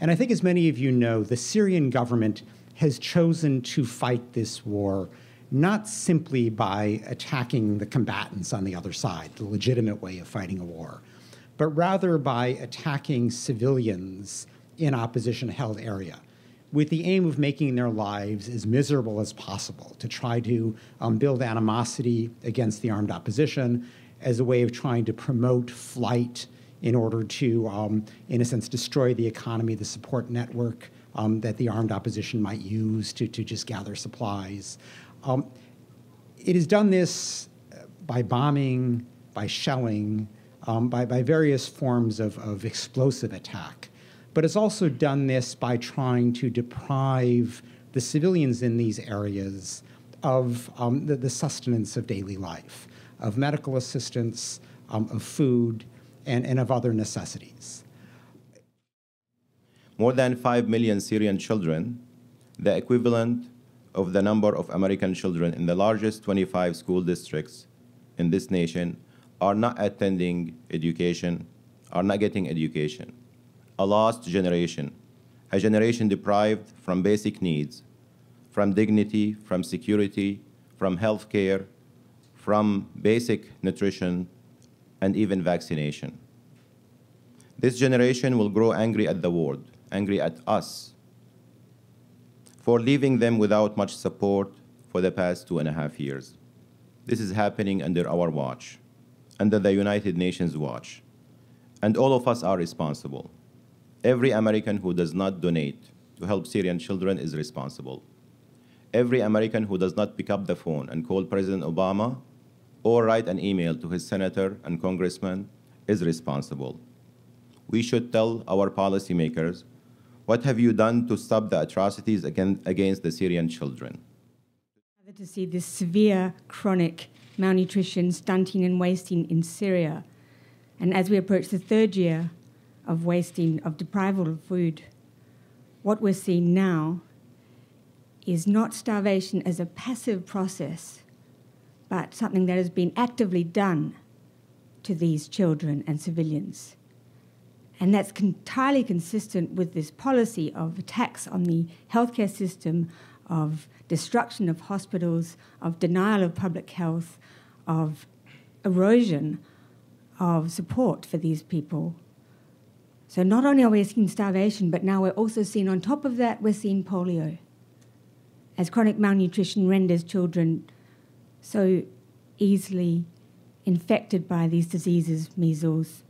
And I think, as many of you know, the Syrian government has chosen to fight this war not simply by attacking the combatants on the other side, the legitimate way of fighting a war, but rather by attacking civilians in opposition-held area, with the aim of making their lives as miserable as possible, to try to build animosity against the armed opposition as a way of trying to promote flight in order to, in a sense, destroy the economy, the support network that the armed opposition might use to just gather supplies. It has done this by bombing, by shelling, by various forms of explosive attack. But it's also done this by trying to deprive the civilians in these areas of the sustenance of daily life, of medical assistance, of food, and of other necessities. More than 5 million Syrian children, the equivalent of the number of American children in the largest 25 school districts in this nation, are not attending education, are not getting education. A lost generation, a generation deprived from basic needs, from dignity, from security, from health care, from basic nutrition, and even vaccination. This generation will grow angry at the world, angry at us, for leaving them without much support for the past 2.5 years. This is happening under our watch, under the United Nations watch, and all of us are responsible. Every American who does not donate to help Syrian children is responsible. Every American who does not pick up the phone and call President Obama or write an email to his senator and congressman is responsible. We should tell our policymakers, what have you done to stop the atrocities against the Syrian children? To see this severe chronic malnutrition, stunting and wasting in Syria. And as we approach the 3rd year of wasting, of deprival of food, what we're seeing now is not starvation as a passive process, but something that has been actively done to these children and civilians. And that's entirely consistent with this policy of attacks on the healthcare system, of destruction of hospitals, of denial of public health, of erosion of support for these people. So not only are we seeing starvation, but now we're also seeing, on top of that, we're seeing polio, as chronic malnutrition renders children so easily infected by these diseases, measles,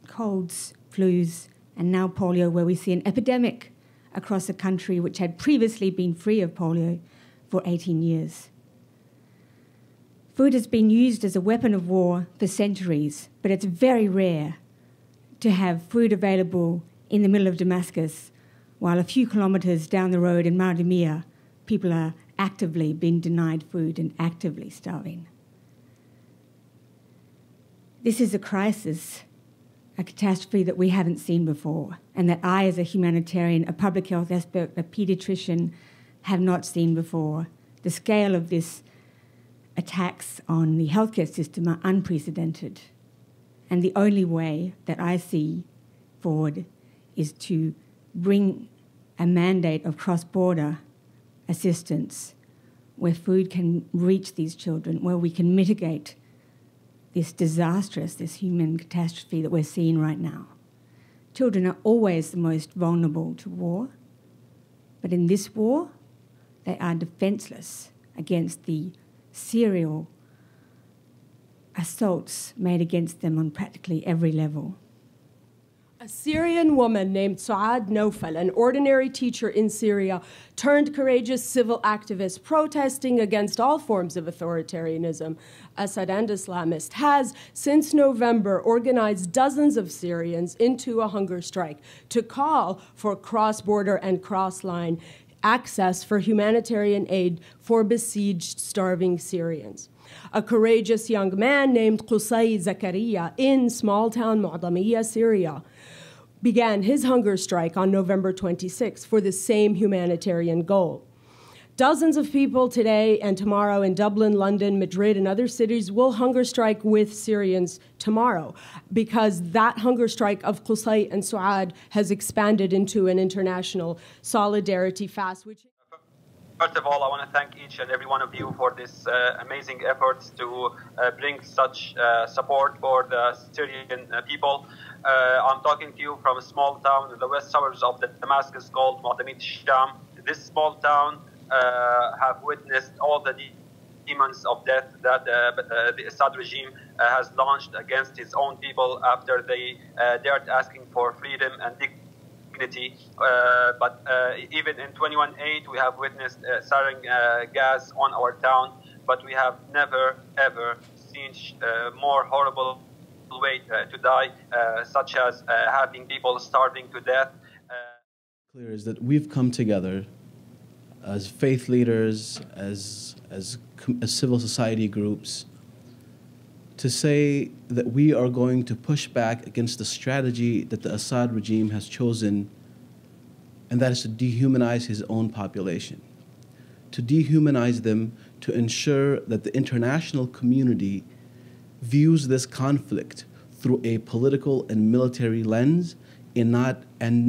colds, flus, and now polio, where we see an epidemic across a country which had previously been free of polio for 18 years. Food has been used as a weapon of war for centuries, but it's very rare to have food available in the middle of Damascus, while a few kilometers down the road in Mardamia, people are actively being denied food and actively starving. This is a crisis, a catastrophe that we haven't seen before, and that I, as a humanitarian, a public health expert, a paediatrician, have not seen before. The scale of this attacks on the healthcare system are unprecedented. And the only way that I see forward is to bring a mandate of cross-border assistance where food can reach these children, where we can mitigate this disastrous, this human catastrophe that we're seeing right now. Children are always the most vulnerable to war, but in this war, they are defenseless against the serial assaults made against them on practically every level. A Syrian woman named Suad Naufal, an ordinary teacher in Syria, turned courageous civil activist protesting against all forms of authoritarianism, Assad and Islamist, has, since November, organized dozens of Syrians into a hunger strike to call for cross-border and cross-line access for humanitarian aid for besieged, starving Syrians. A courageous young man named Qusay Zakaria in small-town Mu'damiyya, Syria, began his hunger strike on November 26 for the same humanitarian goal. Dozens of people today and tomorrow in Dublin, London, Madrid, and other cities will hunger strike with Syrians tomorrow, because that hunger strike of Qusay and Suad has expanded into an international solidarity fast. First of all, I want to thank each and every one of you for this amazing efforts to bring such support for the Syrian people. I'm talking to you from a small town in the west suburbs of Damascus called Mu'tamid Sham. This small town have witnessed all the demons of death that the Assad regime has launched against his own people after they dared asking for freedom and dignity. But even in 21/8, we have witnessed sarin gas on our town, but we have never, ever seen more horrible way to die, such as having people starving to death. Clear is that we've come together as faith leaders, as civil society groups, to say that we are going to push back against the strategy that the Assad regime has chosen, and that is to dehumanize his own population, to dehumanize them, to ensure that the international community views this conflict through a political and military lens and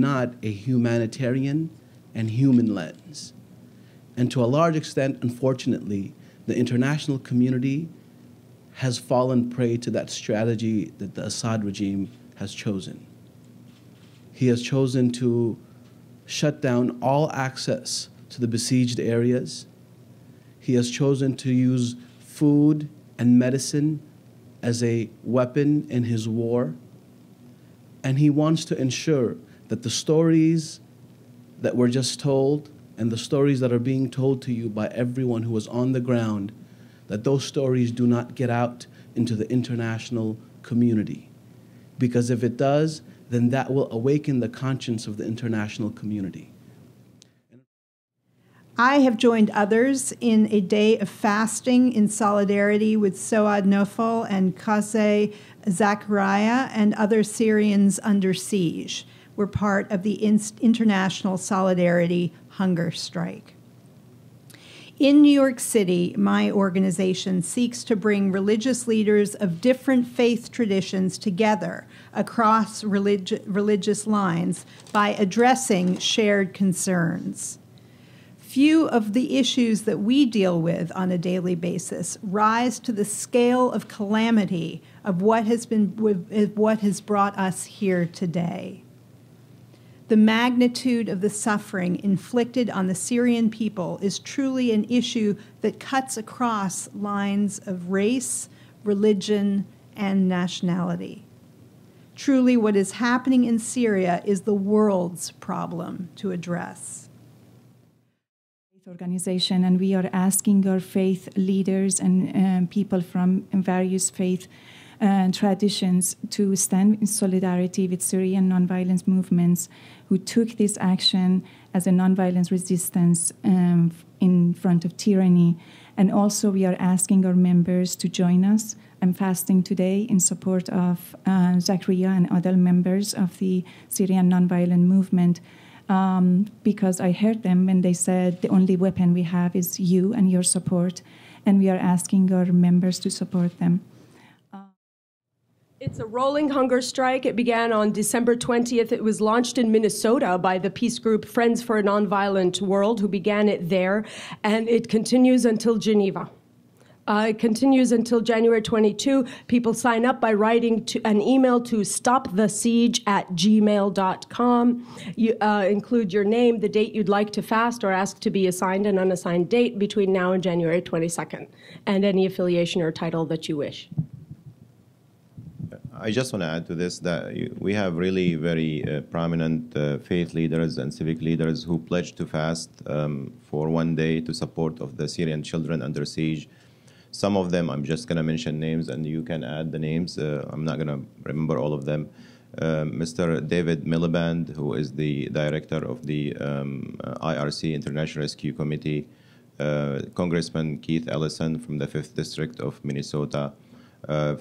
not a humanitarian and human lens. And to a large extent, unfortunately, the international community has fallen prey to that strategy that the Assad regime has chosen. He has chosen to shut down all access to the besieged areas. He has chosen to use food and medicine as a weapon in his war. And he wants to ensure that the stories that were just told and the stories that are being told to you by everyone who is on the ground, that those stories do not get out into the international community. Because if it does, then that will awaken the conscience of the international community. I have joined others in a day of fasting in solidarity with Saad Nofal and Qaseh Zakaria and other Syrians under siege. We're part of the International Solidarity Hunger Strike. In New York City, my organization seeks to bring religious leaders of different faith traditions together across religious lines by addressing shared concerns. Few of the issues that we deal with on a daily basis rise to the scale of calamity of what has brought us here today. The magnitude of the suffering inflicted on the Syrian people is truly an issue that cuts across lines of race, religion, and nationality. Truly, what is happening in Syria is the world's problem to address. Organization, and we are asking our faith leaders and people from various faith traditions to stand in solidarity with Syrian nonviolence movements who took this action as a nonviolence resistance in front of tyranny. And also we are asking our members to join us. I'm fasting today in support of Zakaria and other members of the Syrian Nonviolent Movement, because I heard them when they said the only weapon we have is you and your support, and we are asking our members to support them. It's a rolling hunger strike. It began on December 20th. It was launched in Minnesota by the peace group Friends for a Nonviolent World, who began it there, and it continues until Geneva. It continues until January 22. People sign up by writing an email to stopthesiege@gmail.com. You include your name, the date you'd like to fast, or ask to be assigned an unassigned date between now and January 22nd, and any affiliation or title that you wish. I just want to add to this that we have really very prominent faith leaders and civic leaders who pledged to fast for one day to support of the Syrian children under siege. Some of them, I'm just going to mention names, and you can add the names. I'm not going to remember all of them. Mr. David Miliband, who is the director of the IRC, International Rescue Committee, Congressman Keith Ellison from the 5th District of Minnesota,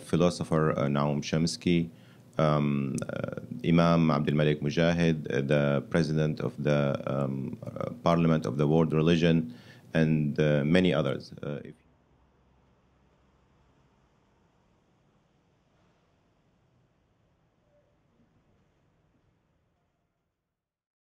philosopher Naum Chomsky, Imam Abdul Malik Mujahid, the president of the Parliament of the World Religion, and many others. If